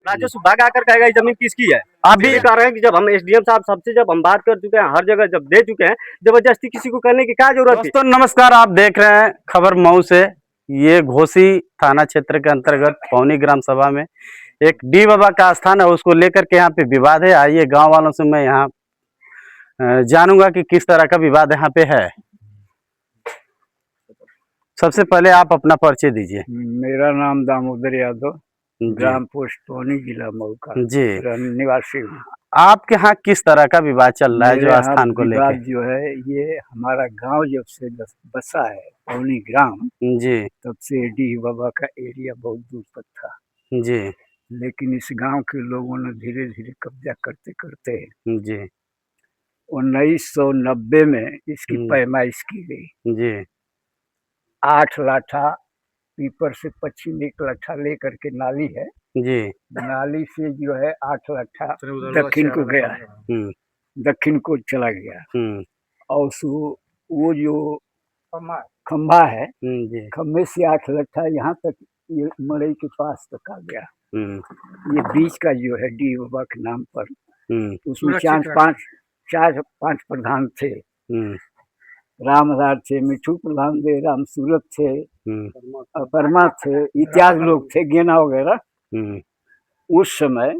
राजस्व विभाग आकर कहेगा ये जमीन किसकी है। अभी कह रहे हैं कि जब हम एसडीएम साहब सबसे जब हम बात कर चुके हैं, हर जगह जब दे चुके हैं, जबरदस्ती किसी को करने की क्या जरूरत है। दोस्तों नमस्कार, आप देख रहे हैं खबर मऊ से। ये घोसी थाना क्षेत्र के अंतर्गत पौनी ग्राम सभा में एक डी बाबा का स्थान है, उसको लेकर के यहाँ पे विवाद है। आइए गांव वालों से मैं यहाँ जानूंगा कि किस तरह का विवाद यहाँ पे है। सबसे पहले आप अपना परिचय दीजिए। मेरा नाम दामोदर यादव, जी ग्राम पोस्ट पौनी, जिला मऊ का जी, निवासी हूँ। आपके यहाँ किस तरह का विवाद चल रहा है मेरे जो यहाँ स्थान को विवाद लेकर? जो है, ये हमारा गांव जब से बसा है पौनी ग्राम, जी तब से डी बाबा का एरिया बहुत दूर तक था। जी लेकिन इस गांव के लोगों ने धीरे धीरे कब्जा करते करते जी 1990 में इसकी पैमाइश की गई। जी 8 लाठा पीपर से पश्चिम 1 लाठा लेकर के नाली है, जी नाली से जो है 8 लाठा दक्षिण को गया है, दक्षिण को चला गया। और वो जो खंभा है, खंभे से 8 लट्ठा यहाँ तक, ये मड़ई के पास तक आ गया। ये बीच का जो है डी बाबा के नाम पर, उसमें 4-5 प्रधान थे। रामदार थे, मिठू प्रधान थे, राम सूरत थे, परमा थे, इत्यादि लोग थे, गेना वगैरह। उस समय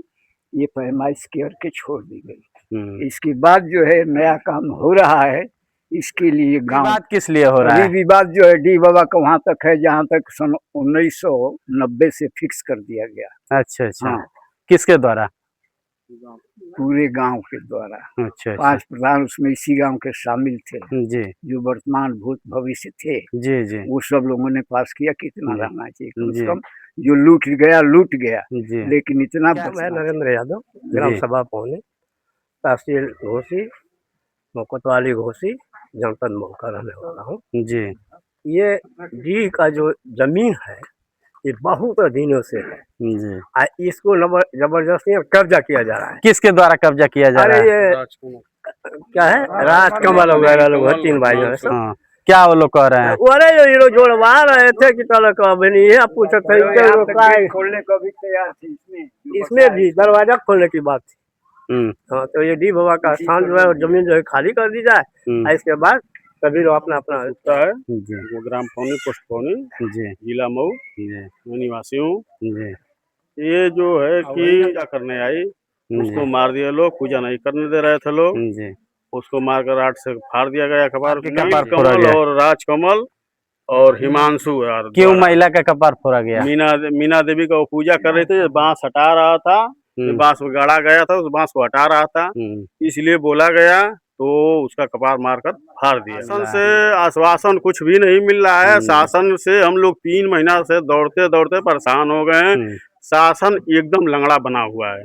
ये पैमाइश करके छोड़ दी गई। इसके बाद जो है नया काम हो रहा है, इसके लिए गांव विवाद किस लिए हो रहा है? विवाद जो है डी बाबा का वहां तक है जहां तक सन 1990 से फिक्स कर दिया गया। अच्छा अच्छा, हाँ। किसके द्वारा? पूरे गांव के द्वारा। अच्छा 5 प्रधान उसमें इसी गांव के शामिल थे, जी जो वर्तमान भूत भविष्य थे। जी जी वो सब लोगों ने पास किया कि इतना रहना चाहिए, कम से कम जो लूट गया, जी। लेकिन इतना। मैं नरेंद्र यादव, ग्राम सभा पौनी, तहसील घोसी, कोतवाली घोसी, जनपद मऊ का रहने वाला हूँ जी। ये डी का जो जमीन है ये बहुत दिनों से है जी। इसको जबरदस्ती कब्जा किया जा रहा है। किसके द्वारा कब्जा किया जा रहा है? अरे ये क्या है, राजकमल वगैरह लोग हैं, 3 भाई हैं सब। हाँ, क्या वो लोग कह रहे हैं? अरे ये लोग जोड़वा रहे थे कि चलो कभी ये पूछते थे खोलने को भी तैयार थी, इसमें भी दरवाजा खोलने की बात थी। हाँ, तो ये डी बाबा का स्थान जो है जमीन जो है खाली कर दी जाए, इसके बाद सभी लोग अपना अपना है। जी। ग्राम पौनी, पोस्ट पौनी, जी जिला मऊ, जी मैं निवासी हूँ। जी ये जो है कि पूजा करने आई, उसको मार दिया लोग, पूजा नहीं करने दे रहे थे लोग, जी। उसको मारकर 8 से फाड़ दिया गया कपार फोड़ा कमल गया। और राजकमल और हिमांशु। क्यों महिला का कपार फोड़ा गया? मीना देवी का वो पूजा कर रहे थे, बांस हटा रहा था, बांस गाड़ा गया था, उस बांस को हटा रहा था, इसलिए बोला गया, तो उसका कपार मारकर फाड़ दिया। शासन से आश्वासन कुछ भी नहीं मिल रहा है। शासन से हम लोग 3 महीना से दौड़ते दौड़ते परेशान हो गए हैं। शासन एकदम लंगड़ा बना हुआ है।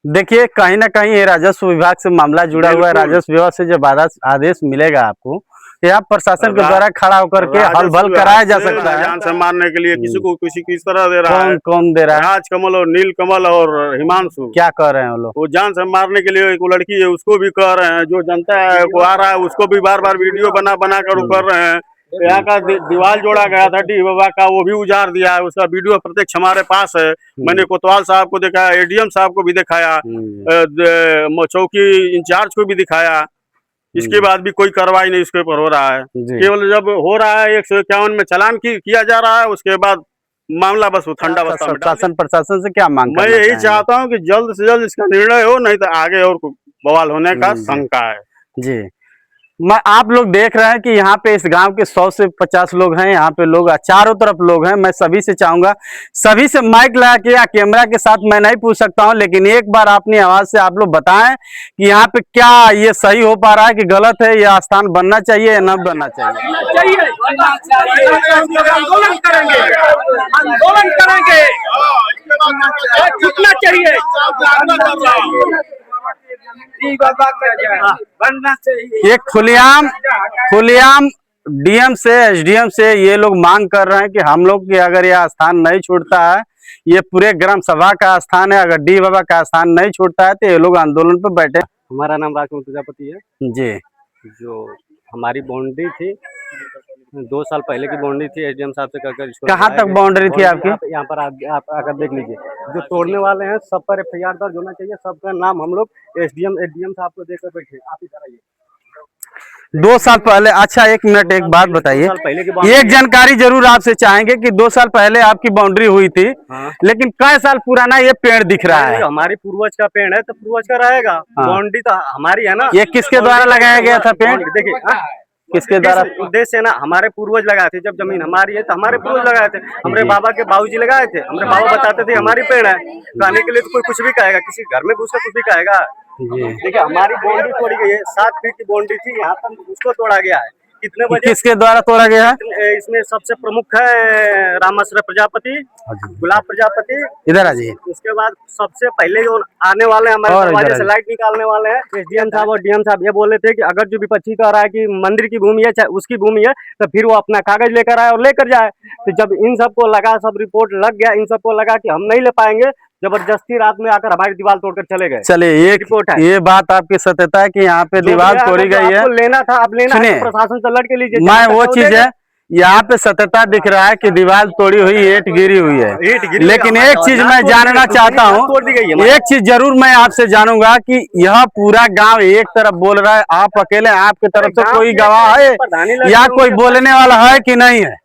देखिए, कहीं ना कहीं ये राजस्व विभाग से मामला जुड़ा हुआ है। राजस्व विभाग से जब आदेश मिलेगा आपको, यहाँ प्रशासन के द्वारा खड़ा होकर के हल भल कराया जा सकता है। जान से मारने के लिए किसी किस तरह दे रहा है? कौन दे रहा है? राजकमल और नीलकमल और हिमांशु। क्या कह रहे हैं वो लोग? वो जान से मारने के लिए, एक लड़की है उसको भी कह रहे हैं, जो जनता है वो आ रहा है उसको भी बार बार वीडियो बना कर कर रहे हैं। यहाँ का दीवार जोड़ा गया था डी बाबा का, वो भी उजाड़ दिया है, उसका वीडियो प्रत्यक्ष हमारे पास है। मैंने कोतवाल साहब को दिखाया, एडीएम साहब को भी दिखाया, चौकी इंचार्ज को भी दिखाया, इसके बाद भी कोई कार्रवाई नहीं इसके ऊपर हो रहा है। केवल जब हो रहा है 151 में चालान किया जा रहा है, उसके बाद मामला बस वो ठंडा बस्ता में। शासन प्रशासन से क्या मांग? मैं यही चाहता हूँ कि जल्द से जल्द इसका निर्णय हो, नहीं तो आगे और बवाल होने का शंका है। जी, आप लोग देख रहे हैं कि यहाँ पे इस गांव के 100 से 50 लोग हैं। यहाँ पे लोग चारों तरफ लोग हैं। मैं सभी से चाहूंगा, सभी से माइक लगा के या कैमरा के साथ मैं नहीं पूछ सकता हूं, लेकिन एक बार अपनी आवाज से आप लोग बताएं कि यहाँ पे क्या ये सही हो पा रहा है कि गलत है, यह स्थान बनना चाहिए या न बनना चाहिए? आंदोलन करेंगे, आंदोलन करेंगे, कितना चाहिए बनना चाहिए। ये खुलेआम डीएम से, एसडीएम से ये लोग मांग कर रहे हैं कि हम लोग के अगर यह स्थान नहीं छूटता है, ये पूरे ग्राम सभा का स्थान है, अगर डी बाबा का स्थान नहीं छूटता है तो ये लोग आंदोलन पर बैठे। हमारा नाम राजकुमार प्रजापति है जी। जो हमारी बाउंड्री थी 2 साल पहले की बाउंड्री थी, एसडीएम साहब से कहकर इसको कहाँ लगाया तक गया। बाउंड्री थी आपकी? यहाँ पर आप आकर देख लीजिए, जो तोड़ने वाले हैं सब पर एफआईआर दर्ज होना चाहिए, सबका नाम हम लोग एसडीएम साहब को देकर बैठे। आप इधर आइए। 2 साल पहले, अच्छा 1 मिनट, एक बात बताइए, 2 साल पहले की बाउंड्री एक जानकारी जरूर आपसे चाहेंगे कि 2 साल पहले आपकी बाउंड्री हुई थी, हाँ। लेकिन कई साल पुराना ये पेड़ दिख रहा है। हमारी पूर्वज का पेड़ है तो पूर्वज का रहेगा। हाँ। बाउंड्री तो हमारी है ना। ये किसके द्वारा लगाया गया था पेड़? देखिए, किसके द्वारा? उद्देश्य है ना, हमारे पूर्वज लगाए थे। जब जमीन हमारी है तो हमारे पूर्वज लगाए थे, हमारे बाबा के बाबूजी लगाए थे, हमारे बाबा बताते थे हमारी पेड़ है। कहने के लिए तो कोई कुछ भी कहेगा, किसी घर में घुस कर कुछ भी कहेगा। देखिए, हमारी बाउंड्री तोड़ी गई है, 7 फीट की बाउंड्री थी, यहाँ पर उसको तोड़ा गया है। कितने बजे? किसके द्वारा तोड़ा गया है? इसमें सबसे प्रमुख है रामाश्रय प्रजापति, गुलाब प्रजापति। इधर आ जाइए। उसके बाद सबसे पहले जो आने वाले हमारे दरवाजे से लाइट निकालने वाले हैं एसडीएम साहब और डीएम साहब, ये बोले थे कि अगर जो विपक्षी कह रहा है कि मंदिर की भूमि है चाहे उसकी भूमि है तो फिर वो अपना कागज लेकर आए और लेकर जाए। तो जब इन सबको लगा, सब रिपोर्ट लग गया, इन सबको लगा कि हम नहीं ले पाएंगे, जबरदस्ती रात में आकर हमारी दीवार तोड़कर चले गए। चलिए, एक रिपोर्ट है, ये बात आपकी सत्यता है कि यहाँ पे दीवार तोड़ी गई है। लेना था, अब लेना है, प्रशासन से लड़ के लीजिए। मैं वो चीज है, यहाँ पे सत्यता दिख रहा है कि दीवार तोड़ी हुई, ईंट गिरी हुई है। लेकिन एक चीज मैं जानना चाहता हूँ, एक चीज जरूर मैं आपसे जानूंगा कि यह पूरा गांव एक तरफ बोल रहा है, आप अकेले, आपके तरफ से कोई गवाह है या कोई बोलने वाला है कि नहीं है?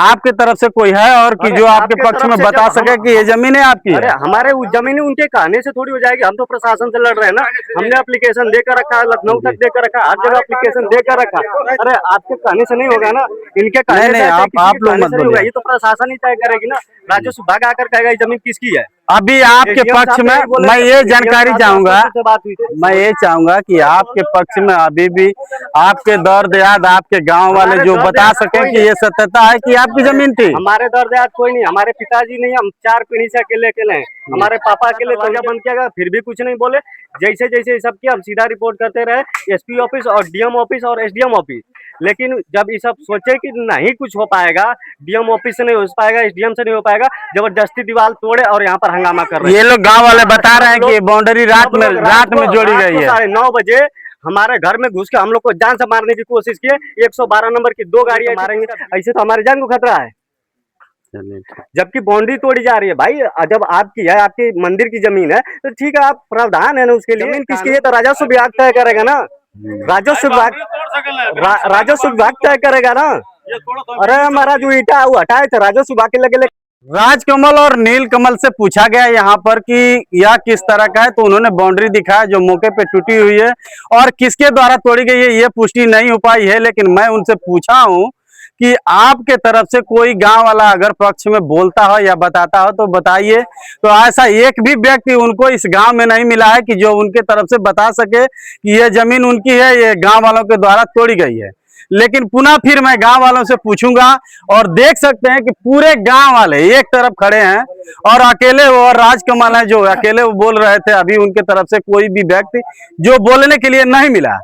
आपके तरफ से कोई है और कि जो आपके पक्ष में बता सके कि ये जमीन है आपकी? अरे हमारे जमीन उनके कहने से थोड़ी हो जाएगी। हम तो प्रशासन से लड़ रहे हैं ना। हमने एप्लीकेशन देकर रखा है, लखनऊ तक देकर रखा, हर जगह एप्लीकेशन देकर रखा। अरे आपके कहने से नहीं होगा ना, इनके कहने से आप लोग मत बोलिए, ये तो प्रशासन ही तय करेगी ना। राजस्व विभाग आकर कहेगा ये जमीन किसकी है। अभी आपके पक्ष में मैं ये जानकारी चाहूंगा, मैं ये चाहूंगा कि आपके पक्ष में अभी भी आपके दर्द याद आपके गांव वाले जो बता सके कि ये सत्यता है कि आपकी जमीन थी। हमारे दर्द याद कोई नहीं, हमारे पिताजी नहीं, हम 4 पीढ़ी से अकेले अकेले हैं। हमारे पापा अकेले दरवाजा बंद किया गया, फिर भी कुछ नहीं बोले। जैसे जैसे सब किया, हम सीधा रिपोर्ट करते रहे एसपी ऑफिस और डीएम ऑफिस और एसडीएम ऑफिस। लेकिन जब ये सब सोचे कि नहीं कुछ हो पाएगा, डीएम ऑफिस से नहीं हो पाएगा, एसडीएम से नहीं हो पाएगा, जबरदस्ती दीवार तोड़े और यहाँ पर हंगामा कर रहे हैं। ये लोग गांव वाले बता रहे हैं कि बाउंड्री रात में जोड़ी गई है। 9:30 बजे हमारे घर में घुस के हम लोग को जान से मारने की कोशिश किए। 112 नंबर की 2 गाड़ियां मारेंगे, ऐसे तो हमारे जान को खतरा है। जबकि बाउंड्री तोड़ी जा रही है। भाई जब आपकी है, आपकी मंदिर की जमीन है तो ठीक है, आप प्रावधान है ना उसके लिए। जमीन किसकी है तो राजस्व विभाग तय करेगा ना, राजस्व विभाग तय करेगा ना। अरे हमारा जो ईटा वो हटाए थे राजस्व विभाग के लगे। राजकमल और नीलकमल से पूछा गया यहाँ पर कि यह किस तरह का है, तो उन्होंने बाउंड्री दिखाया जो मौके पे टूटी हुई है, और किसके द्वारा तोड़ी गई है ये पुष्टि नहीं हो पाई है। लेकिन मैं उनसे पूछा हूँ कि आपके तरफ से कोई गांव वाला अगर पक्ष में बोलता हो या बताता हो तो बताइए। तो ऐसा एक भी व्यक्ति उनको इस गांव में नहीं मिला है कि जो उनके तरफ से बता सके कि ये जमीन उनकी है, ये गांव वालों के द्वारा तोड़ी गई है। लेकिन पुनः फिर मैं गांव वालों से पूछूंगा, और देख सकते हैं कि पूरे गांव वाले एक तरफ खड़े हैं और अकेले वो राजकमल है जो अकेले वो बोल रहे थे। अभी उनके तरफ से कोई भी व्यक्ति जो बोलने के लिए नहीं मिला।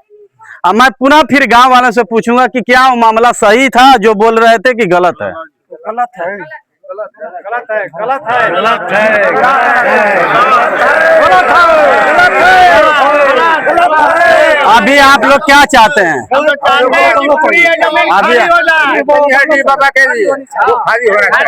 अब मैं पुनः फिर गांव वालों से पूछूंगा कि क्या वो मामला सही था जो बोल रहे थे कि गलत है? गलत है, गलत है, गलत है, गलत है, अभी आप लोग क्या चाहते हैं? अभी बाबा के लिए खाली हो रहा है,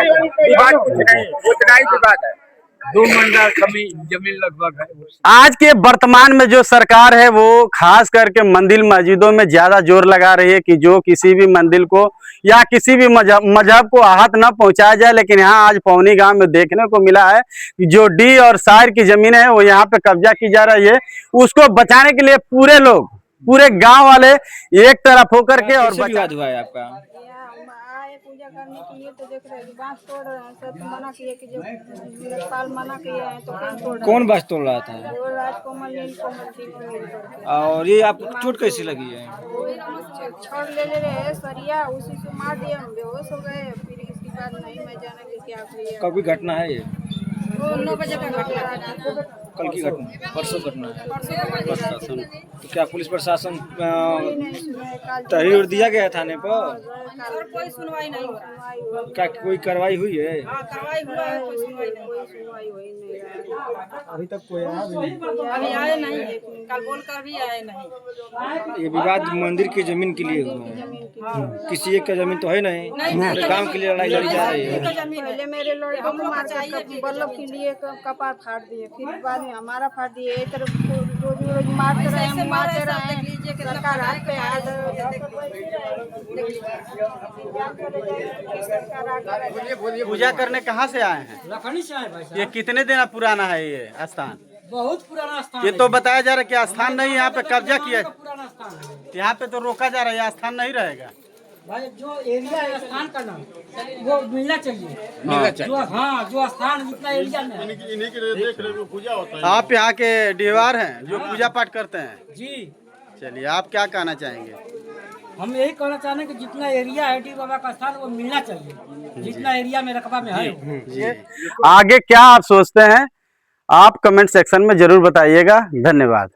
बात कुछ नहीं, उतना ही बात है। 2 मंडा कमी जमीन लगभग है। आज के वर्तमान में जो सरकार है वो खास करके मंदिर मस्जिदों में ज्यादा जोर लगा रही है कि जो किसी भी मंदिर को या किसी भी मजहब को आहत न पहुंचाया जाए। लेकिन यहाँ आज पौनी गांव में देखने को मिला है कि जो डी और सायर की जमीन है वो यहाँ पे कब्जा की जा रही है। उसको बचाने के लिए पूरे लोग, पूरे गांव वाले एक तरफ होकर के और विवाद हुआ है आपका? पूजा करने के लिए तो देख रहे हैं बांस तोड़ रहे हैं, सब मना किए कि जो साल मना किए हैं तो कौन तोड़ रहा है? कौन बांस तोड़ रहा था? वो राजकमल नीलकमल थी। और ये आप चोट कैसी लगी है? छोड़ ले रहे सरिया, उसी से मार दिया, हम बेहोश हो गए। फिर इसके बाद नहीं मैं जाना कि क्या हुआ। कभी घटना है ये? 9 बजे का घटना। कल की घटना, परसों घटना है। प्रशासन तो क्या पुलिस प्रशासन नहीं सुने, कल तहरीर दिया गया थाने पर? सर कोई सुनवाई नहीं हो रहा। क्या कोई कार्रवाई हुई है? कार्रवाई हुआ है, कोई सुनवाई हुई नहीं रहा। अभी तक कोई आया भी नहीं। अभी आए नहीं है, कल बोल कर भी आए नहीं। ये विवाद मंदिर की जमीन के लिए हुआ है, किसी एक का जमीन तो है नहीं, पूरे गांव के लिए लड़ाई लड़ी जा रही है। पहले मेरे लड़के को मार कर बल्लभ के लिए कपार फाड़ दिए, फिर बाद में हमारा फाड़ दिए। एक तरफ रोज रोज मारते रहे, सरकार हाथ पे हाथ। पूजा करने कहाँ से आए हैं? लखनी से आए भाई साहब। ये कितने दिन पुराना है ये स्थान? बहुत पुराना स्थान ये है। तो बताया जा रहा है कि स्थान नहीं, यहाँ पे कब्जा किया। पुराना स्थान है यहाँ पे तो रोका जा रहा है, यहाँ स्थान नहीं रहेगा। भाई। जो एरिया है स्थान का नाम वो मिलना चाहिए। जो स्थान जितना एरिया में है। इन्हीं के देख रेख में पूजा होता है। आप यहाँ के डीवार हैं जो पूजा पाठ करते हैं। जी चलिए, आप क्या कहना चाहेंगे? हम यही कहना चाहते हैं कि जितना एरिया है डी बाबा का स्थान वो मिलना चाहिए, जितना एरिया में रकबा में है। आगे क्या आप सोचते हैं, आप कमेंट सेक्शन में जरूर बताइएगा। धन्यवाद।